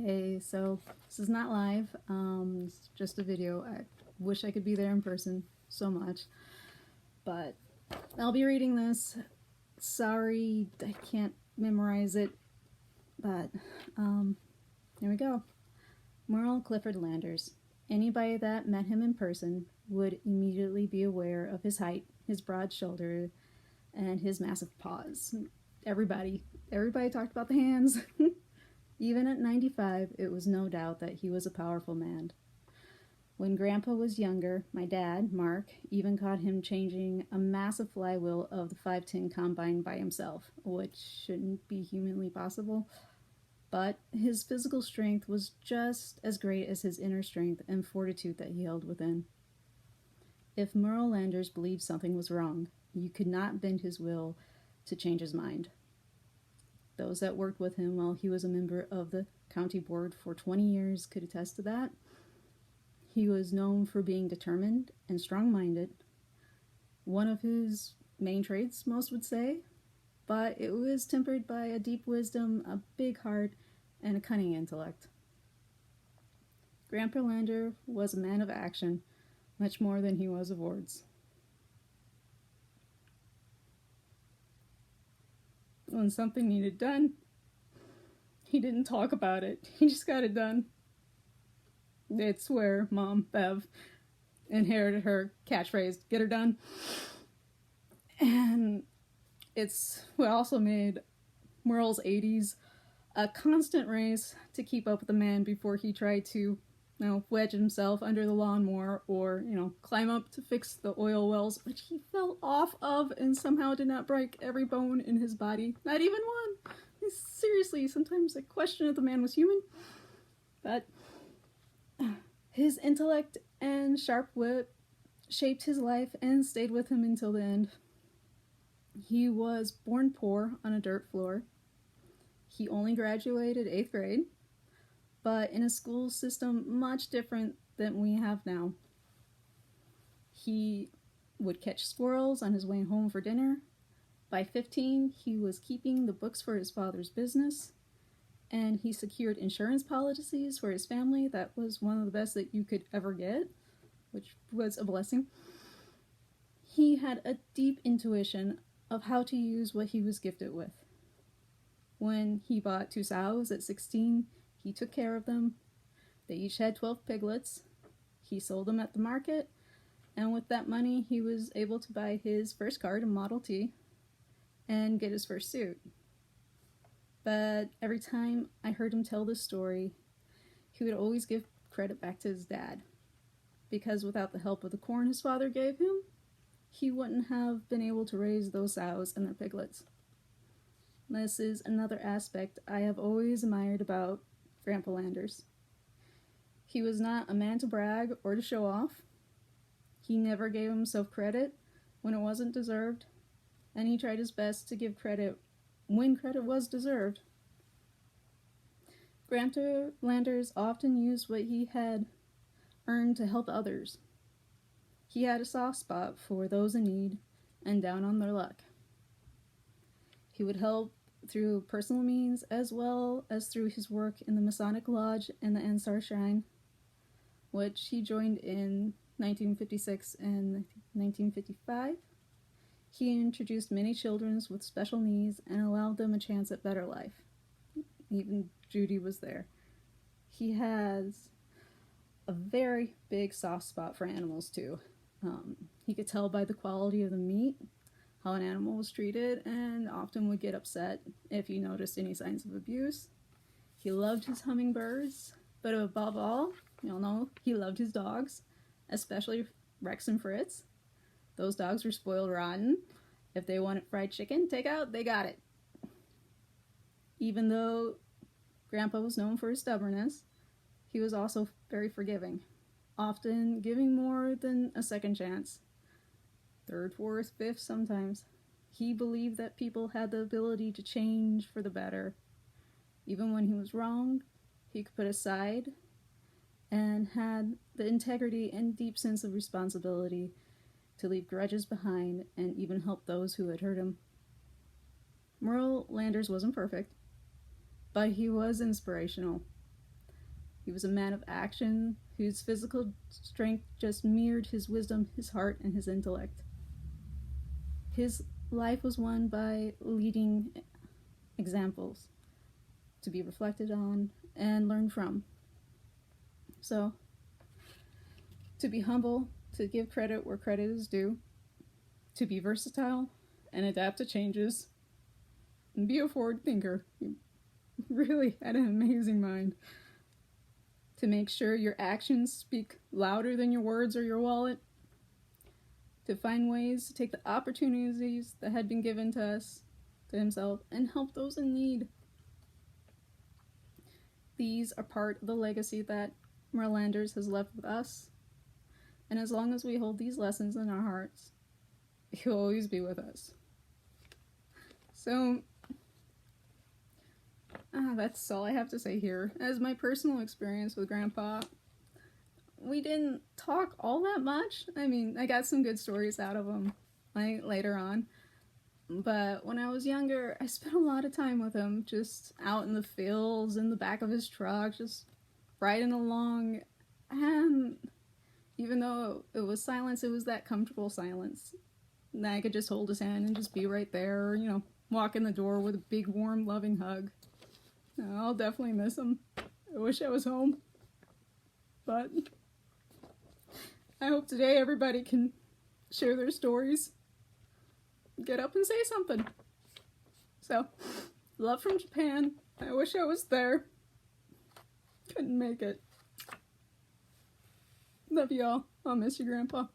Hey, so this is not live. It's just a video. I wish I could be there in person so much, but I'll be reading this. Sorry, I can't memorize it, but here we go. Mearl Clifford Landers. Anybody that met him in person would immediately be aware of his height, his broad shoulder, and his massive paws. Everybody talked about the hands. Even at 95, it was no doubt that he was a powerful man. When Grandpa was younger, my dad, Mark, even caught him changing a massive flywheel of the 510 combine by himself, which shouldn't be humanly possible. But his physical strength was just as great as his inner strength and fortitude that he held within. If Mearl Landers believed something was wrong, you could not bend his will to change his mind. Those that worked with him while he was a member of the county board for 20 years could attest to that. He was known for being determined and strong-minded, one of his main traits, most would say, but it was tempered by a deep wisdom, a big heart, and a cunning intellect. Grandpa Lander was a man of action, much more than he was of words. When something needed done, he didn't talk about it. He just got it done. It's where Mom, Bev, inherited her catchphrase, get her done. And it's what also made Mearl's 80s a constant race to keep up with the man before he tried to wedge himself under the lawnmower or, climb up to fix the oil wells, which he fell off of and somehow did not break every bone in his body. Not even one. Seriously, sometimes I question if the man was human. But his intellect and sharp wit shaped his life and stayed with him until the end. He was born poor on a dirt floor. He only graduated 8th grade, but in a school system much different than we have now. He would catch squirrels on his way home for dinner. By 15, he was keeping the books for his father's business, and he secured insurance policies for his family. That was one of the best that you could ever get, which was a blessing. He had a deep intuition of how to use what he was gifted with. When he bought 2 sows at 16, he took care of them. They each had 12 piglets. He sold them at the market, and with that money, he was able to buy his first car, a Model T, and get his first suit. But every time I heard him tell this story, he would always give credit back to his dad, because without the help of the corn his father gave him, he wouldn't have been able to raise those sows and their piglets. This is another aspect I have always admired about Grandpa Landers. He was not a man to brag or to show off. He never gave himself credit when it wasn't deserved, and he tried his best to give credit when credit was deserved. Grandpa Landers often used what he had earned to help others. He had a soft spot for those in need and down on their luck. He would help through personal means as well as through his work in the Masonic Lodge and the Ansar Shrine, which he joined in 1956 and 1955. He introduced many children with special needs and allowed them a chance at better life. Even Judy was there. He has a very big soft spot for animals too. He could tell by the quality of the meat how an animal was treated, and often would get upset if he noticed any signs of abuse. He loved his hummingbirds, but above all, he loved his dogs, especially Rex and Fritz. Those dogs were spoiled rotten. If they wanted fried chicken takeout, they got it. Even though Grandpa was known for his stubbornness, he was also very forgiving, often giving more than a second chance. 3rd, 4th, 5th sometimes. He believed that people had the ability to change for the better. Even when he was wrong, he could put aside and had the integrity and deep sense of responsibility to leave grudges behind and even help those who had hurt him. Mearl Landers wasn't perfect, but he was inspirational. He was a man of action whose physical strength just mirrored his wisdom, his heart, and his intellect. His life was won by leading examples to be reflected on and learned from. So, to be humble, to give credit where credit is due, to be versatile and adapt to changes, and be a forward thinker. He really had an amazing mind. To make sure your actions speak louder than your words or your wallet. To find ways to take the opportunities that had been given to us, to himself, and help those in need. These are part of the legacy that Mearlanders has left with us. And as long as we hold these lessons in our hearts, he'll always be with us. So, that's all I have to say here. As my personal experience with Grandpa, we didn't talk all that much. I mean, I got some good stories out of him later on. But when I was younger, I spent a lot of time with him, just out in the fields, in the back of his truck, just riding along. And even though it was silence, it was that comfortable silence. And I could just hold his hand and just be right there, walk in the door with a big, warm, loving hug. I'll definitely miss him. I wish I was home. But I hope today everybody can share their stories. Get up and say something. So, love from Japan. I wish I was there. Couldn't make it. Love y'all. I'll miss you, Grandpa.